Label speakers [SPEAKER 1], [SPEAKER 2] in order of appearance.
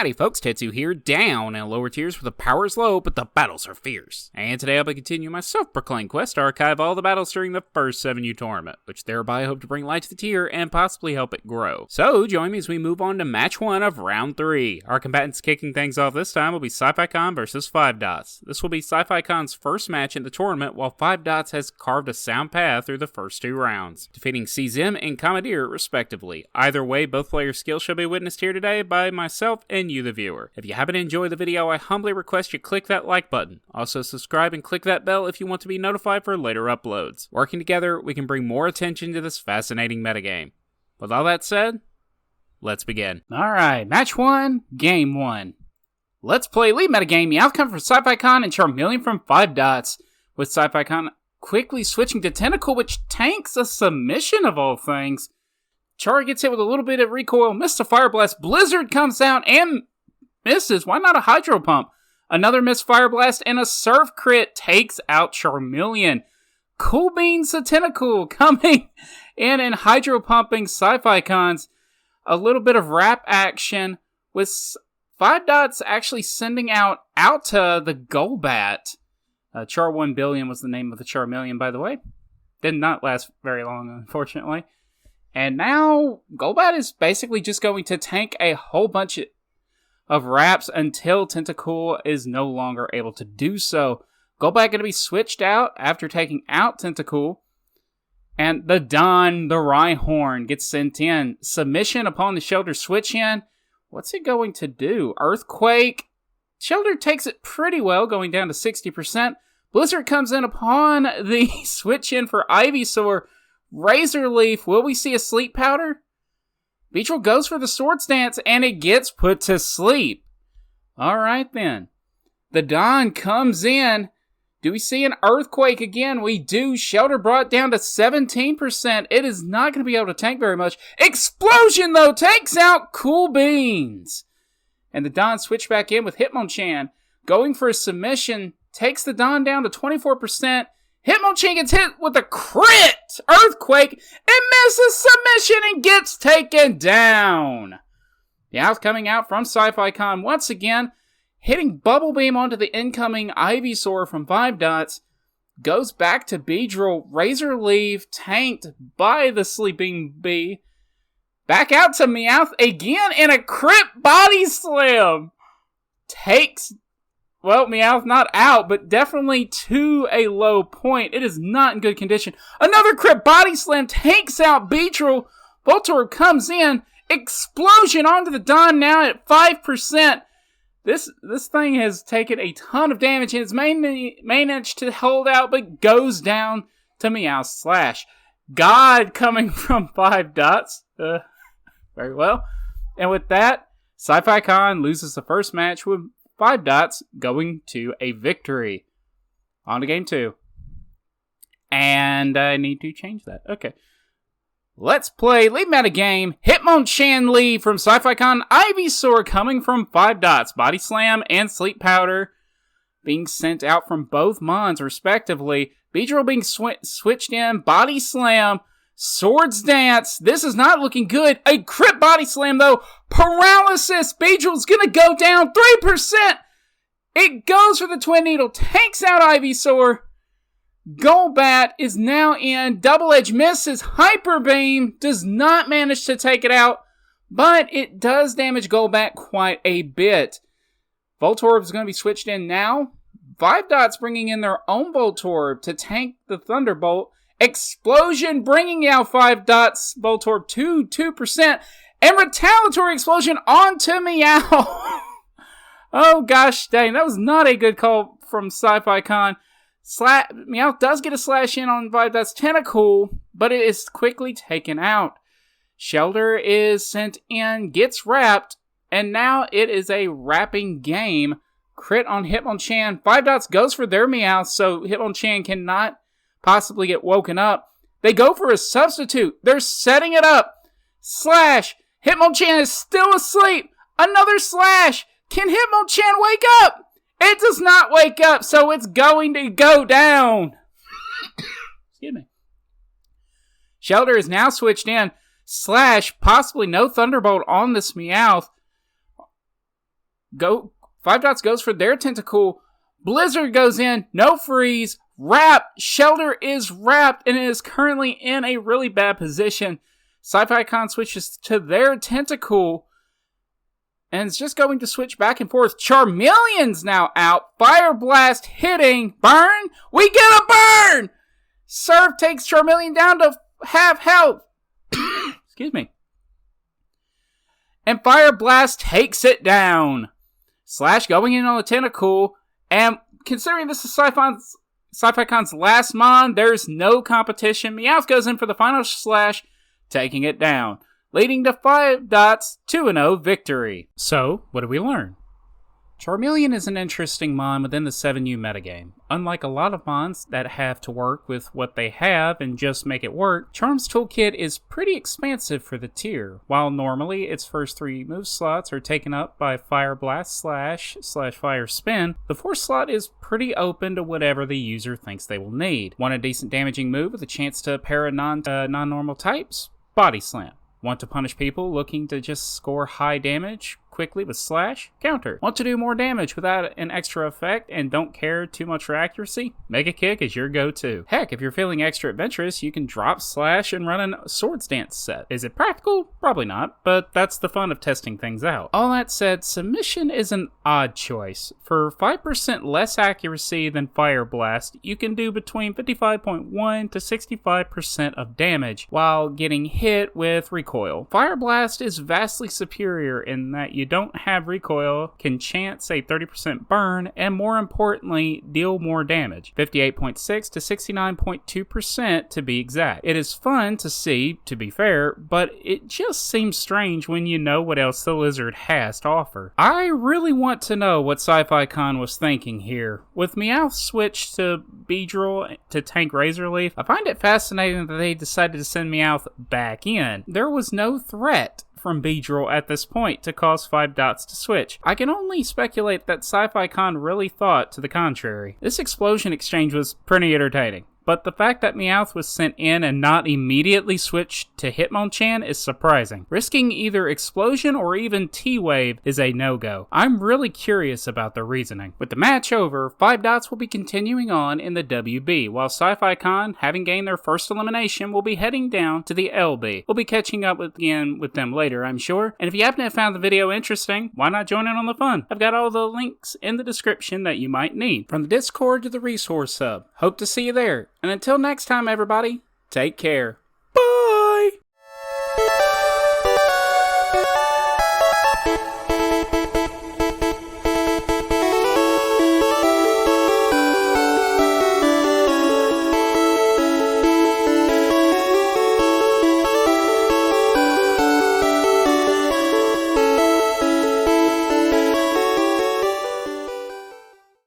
[SPEAKER 1] Howdy folks, Tetsu here, down in lower tiers where the power is low, but the battles are fierce. And today I'll be continuing my self-proclaimed quest to archive all the battles during the first 7U tournament, which thereby I hope to bring light to the tier and possibly help it grow. So join me as we move on to match 1 of round 3. Our combatants kicking things off this time will be Sificon versus 5 Dots. This will be Sificon's first match in the tournament, while 5 Dots has carved a sound path through the first 2 rounds, defeating Czim and Comedier respectively. Either way, both players' skills shall be witnessed here today by myself and you the viewer. If you happen to enjoy the video, I humbly request you click that like button. Also subscribe and click that bell if you want to be notified for later uploads. Working together, we can bring more attention to this fascinating metagame. With all that said, let's begin. Alright, match 1, game 1. Let's play lead metagame. The outcome from Sificon and Charmeleon from 5 Dots, with Sificon quickly switching to Tentacle, which tanks a submission of all things. Char gets hit with a little bit of recoil, missed a Fire Blast, Blizzard comes out and misses. Why not a Hydro Pump? Another missed Fire Blast and a Surf crit takes out Charmeleon. Cool Beans the Tentacle coming in and Hydro Pumping Sificons. A little bit of wrap action with 5 Dots actually sending out Alta the Golbat. Char 1 Billion was the name of the Charmeleon, by the way. Did not last very long, unfortunately. And now, Golbat is basically just going to tank a whole bunch of wraps until Tentacle is no longer able to do so. Golbat going to be switched out after taking out Tentacle. And the Don, the Rhyhorn, gets sent in. Submission upon the Shelter switch in. What's it going to do? Earthquake. Shelter takes it pretty well, going down to 60%. Blizzard comes in upon the switch in for Ivysaur. Razor Leaf, will we see a Sleep Powder? Beetle goes for the Swords Dance, and it gets put to sleep. Alright then. The Dawn comes in. Do we see an Earthquake again? We do. Shelter brought down to 17%. It is not going to be able to tank very much. Explosion, though, takes out Cool Beans. And the Dawn switch back in with Hitmonchan. Going for a submission, takes the Dawn down to 24%. Hitmonchan gets hit with a crit Earthquake and misses submission and gets taken down. The Outh coming out from Sificon once again, hitting Bubble Beam onto the incoming Ivysaur from 5 Dots. Goes back to Beedrill. Razor Leaf tanked by the Sleeping Bee. Back out to Meowth again and a crit Body Slam. Takes... Well, Meowth not out, but definitely to a low point. It is not in good condition. Another crit Body Slam takes out Beedrill. Voltorb comes in. Explosion onto the Dawn now at 5%. This thing has taken a ton of damage and has managed to hold out, but goes down to Meowth Slash. God coming from 5 Dots. Very well. And with that, Sificon loses the first match with 5 Dots going to a victory. On to game 2. And I need to change that. Okay. Let's play lead meta game. Hitmonchan lead from Sificon. Ivysaur coming from 5 Dots. Body Slam and Sleep Powder being sent out from both Mons respectively. Beedrill being switched in. Body Slam. Swords Dance. This is not looking good. A crit Body Slam, though. Paralysis. Beedrill's going to go down 3%. It goes for the Twin Needle. Takes out Ivysaur. Golbat is now in. Double Edge misses. Hyper Beam does not manage to take it out. But it does damage Golbat quite a bit. Voltorb is going to be switched in now. 5 Dots bringing in their own Voltorb to tank the Thunderbolt. Explosion bringing out 5 Dots Voltorb to 2%. And Retaliatory Explosion onto Meow. Oh gosh dang, that was not a good call from Sificon. Meow does get a slash in on 5 Dots Tentacle, but it is quickly taken out. Shelter is sent in, gets wrapped, and now it is a wrapping game. Crit on Hitmonchan. 5 Dots goes for their Meowth, so Hitmonchan cannot possibly get woken up. They go for a substitute. They're setting it up. Slash. Hitmonchan is still asleep. Another slash. Can Hitmonchan wake up? It does not wake up, so it's going to go down. Excuse me. Shelter is now switched in. Slash. Possibly no Thunderbolt on this Meowth. Five Dots goes for their tentacle. Blizzard goes in, no freeze, wrap. Shelter is wrapped and is currently in a really bad position. Sificon switches to their tentacle and is just going to switch back and forth. Charmeleon's now out. Fire Blast hitting. Burn. We get a burn! Surf takes Charmeleon down to half health. Excuse me. And Fire Blast takes it down. Slash going in on the tentacle. And considering this is Sificon's last mon, there's no competition. Meowth goes in for the final slash, taking it down, leading to 5 Dots 2-0 victory. So, what did we learn? Charmeleon is an interesting mon within the 7U metagame. Unlike a lot of mons that have to work with what they have and just make it work, Charm's toolkit is pretty expansive for the tier. While normally its first 3 move slots are taken up by Fire Blast slash Fire Spin, the 4th slot is pretty open to whatever the user thinks they will need. Want a decent damaging move with a chance to pair a non-normal types? Body Slam. Want to punish people looking to just score high damage quickly with slash? Counter. Want to do more damage without an extra effect and don't care too much for accuracy? Mega Kick is your go-to. Heck, if you're feeling extra adventurous, you can drop slash and run a Swords Dance set. Is it practical? Probably not, but that's the fun of testing things out. All that said, Submission is an odd choice. For 5% less accuracy than Fire Blast, you can do between 55.1 to 65% of damage while getting hit with recoil. Fire Blast is vastly superior in that you don't have recoil, can chance a 30% burn, and more importantly, deal more damage. 58.6 to 69.2% to be exact. It is fun to see, to be fair, but it just seems strange when you know what else the lizard has to offer. I really want to know what Sificon was thinking here. With Meowth switched to Beedrill to tank Razorleaf, I find it fascinating that they decided to send Meowth back in. There was no threat from Beedrill at this point to cause 5 Dots to switch. I can only speculate that Sificon really thought to the contrary. This explosion exchange was pretty entertaining, but the fact that Meowth was sent in and not immediately switched to Hitmonchan is surprising. Risking either explosion or even T-Wave is a no-go. I'm really curious about the reasoning. With the match over, 5 Dots will be continuing on in the WB, while Sificon, having gained their first elimination, will be heading down to the LB. We'll be catching up again with them later, I'm sure. And if you happen to have found the video interesting, why not join in on the fun? I've got all the links in the description that you might need. From the Discord to the resource hub. Hope to see you there. And until next time, everybody, take care.